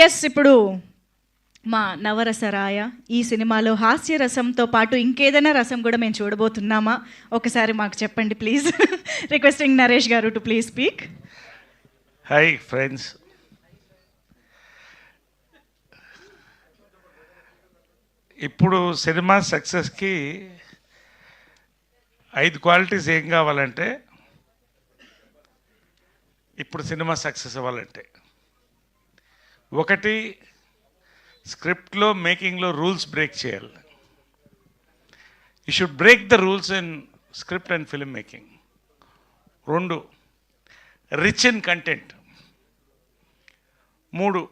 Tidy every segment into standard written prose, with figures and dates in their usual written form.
Yes, ఇప్పుడు మా నవరసరాయ ఈ సినిమాలో హాస్య రసంతో పాటు ఇంకేదైనా రసం కూడా మేము చూడబోతున్నామా? ఒకసారి మాకు చెప్పండి ప్లీజ్. రిక్వెస్టింగ్ నరేష్ గారు to please speak. Hi friends, ఇప్పుడు సినిమా సక్సెస్కి 5 క్వాలిటీస్ ఏం కావాలంటే, ఇప్పుడు సినిమా సక్సెస్ అవ్వాలంటే, ఒకటి స్క్రిప్ట్లో మేకింగ్లో రూల్స్ బ్రేక్ చేయాలి. You should break the rules in script and film making. 2, rich in content. 3,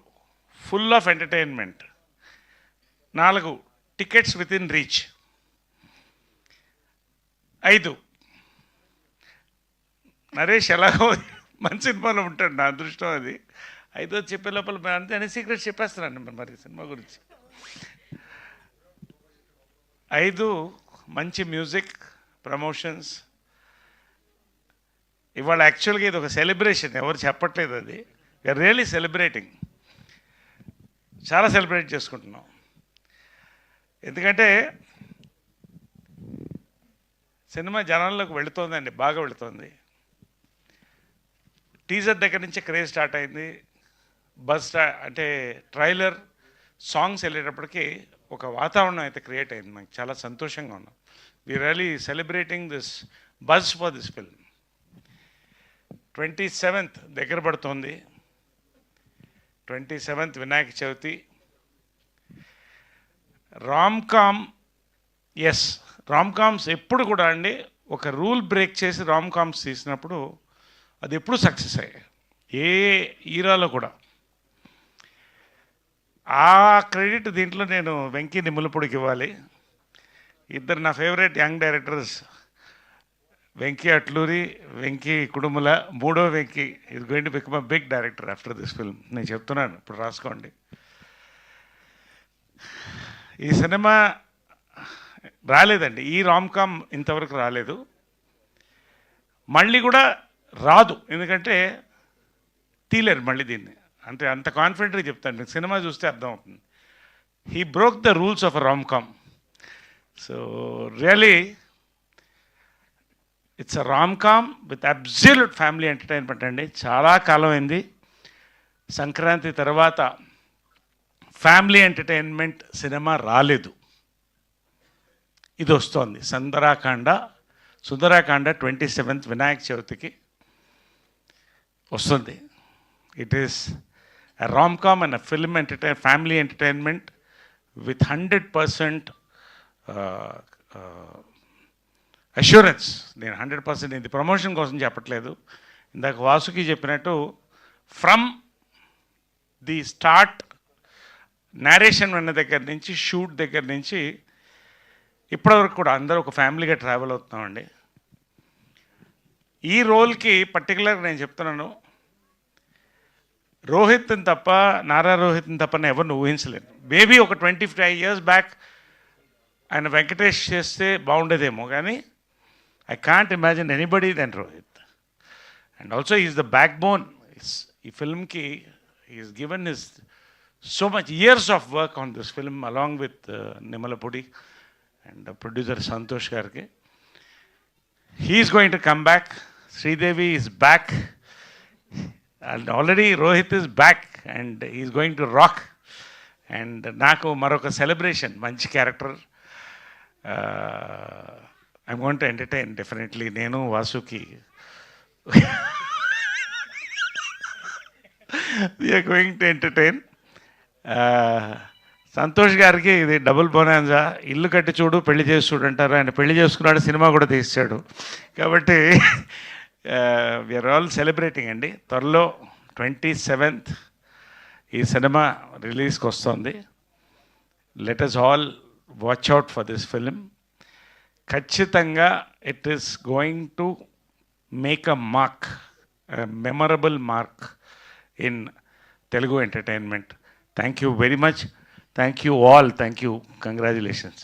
full of entertainment. 4, tickets with in reach. 5, Naresh ఎలాగో మంచి సినిమాలో ఉంటాడు, నా అదృష్టం అది. 5 చెప్పే లోపల అంతే అనే సీక్రెట్స్ చెప్పేస్తున్నాను మరి సినిమా గురించి. 5, మంచి మ్యూజిక్, ప్రమోషన్స్. ఇవాళ యాక్చువల్గా ఇది ఒక సెలబ్రేషన్, ఎవరు చెప్పట్లేదు, అది వీఆర్ రియలీ సెలబ్రేటింగ్. చాలా సెలబ్రేట్ చేసుకుంటున్నాం. ఎందుకంటే సినిమా జనాల్లోకి వెళుతోందండి, బాగా వెళుతోంది. టీజర్ దగ్గర నుంచి క్రేజ్ స్టార్ట్ అయింది. అంటే ట్రైలర్, సాంగ్స్ వెళ్ళేటప్పటికి ఒక వాతావరణం అయితే క్రియేట్ అయింది. మనకి చాలా సంతోషంగా ఉన్నాం. We really celebrating this buzz for this film. 27th దగ్గర పడుతోంది. 27th Vinayaka Chavithi. Romcom, yes, romcoms ఎప్పుడు కూడా అండి, ఒక రూల్ బ్రేక్ చేసి రామ్కామ్స్ తీసినప్పుడు అది ఎప్పుడు సక్సెస్ అయ్యాయి, ఏ ఈరాలో కూడా. ఆ క్రెడిట్ దీంట్లో నేను వెంకీ నిమ్మలపూడికి ఇవ్వాలి. ఇద్దరు నా favourite young directors, Venky Atluri, Venky Kudumula. 3వ Venky is going to become a big director after this film. నేను చెప్తున్నాను, ఇప్పుడు రాసుకోండి. ఈ సినిమా రాలేదండి, ఈ రామ్కామ్ ఇంతవరకు రాలేదు, మళ్ళీ కూడా రాదు. ఎందుకంటే తీలేరు మళ్ళీ దీన్ని, అంటే అంత కాన్ఫిడెంట్గా చెప్తాను, మీకు సినిమా చూస్తే అర్థమవుతుంది. He broke the rules of a romcom. So really it's a romcom with absolute family entertainment అండి. చాలా కాలం అయింది సంక్రాంతి తర్వాత ఫ్యామిలీ ఎంటర్టైన్మెంట్ సినిమా రాలేదు. ఇది వస్తోంది, సుందరాకాండ 27th వినాయక చవితికి వస్తుంది. It is a rom-com and a film family entertainment with 100% assurance. నేను 100% ఇది ప్రమోషన్ కోసం చెప్పట్లేదు. ఇందాక వాసుకి చెప్పినట్టు ఫ్రమ్ ది స్టార్ట్, నేరేషన్ విన్న దగ్గర నుంచి, షూట్ దగ్గర నుంచి ఇప్పటివరకు కూడా అందరూ ఒక ఫ్యామిలీగా ట్రావెల్ అవుతున్నామండి. ఈ రోల్కి పర్టికులర్గా నేను చెప్తున్నాను, రోహిత్ని తప్ప, నారా రోహిత్ని తప్ప నేను ఎవరిని ఊహించలేను. మేబీ ఒక 25 years బ్యాక్ ఆయన వెంకటేష్ చేస్తే బాగుండేదేమో, కానీ I can't imagine anybody then Rohit. And also is the backbone. ఈ ఫిల్మ్కి is given his so much years of work on this film along with Nimmalapudi and producer Santosh గారికి. He's going to come back. Sridevi is back. And already Rohit is back and he is going to rock. And నాకు మరొక celebration, మంచి character. I'm going to entertain definitely. నేను Vasuki we are going to entertain. Santosh గారికి ఇది double బోనాన్జా. ఇల్లు కట్టి చూడు, పెళ్లి చేసి చూడు అంటారు. ఆయన పెళ్లి చేసుకున్నాడు, సినిమా కూడా తీసాడు. కాబట్టి వీఆర్ ఆల్ సెలబ్రేటింగ్ అండి. త్వరలో 27th ఈ సినిమా రిలీజ్కి వస్తుంది. Let us all watch out for this film. ఖచ్చితంగా it is going to make a mark, memorable mark in Telugu entertainment. Thank you very much. Thank you all. Thank you. Congratulations.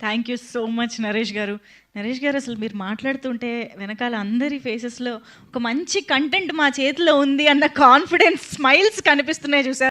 Thank you so much Naresh garu. Naresh గారు, అసలు మీరు మాట్లాడుతుంటే వెనకాల అందరి ఫేసెస్లో ఒక మంచి content మా చేతిలో ఉంది అన్న కాన్ఫిడెన్స్, స్మైల్స్ కనిపిస్తున్నాయి చూసారు.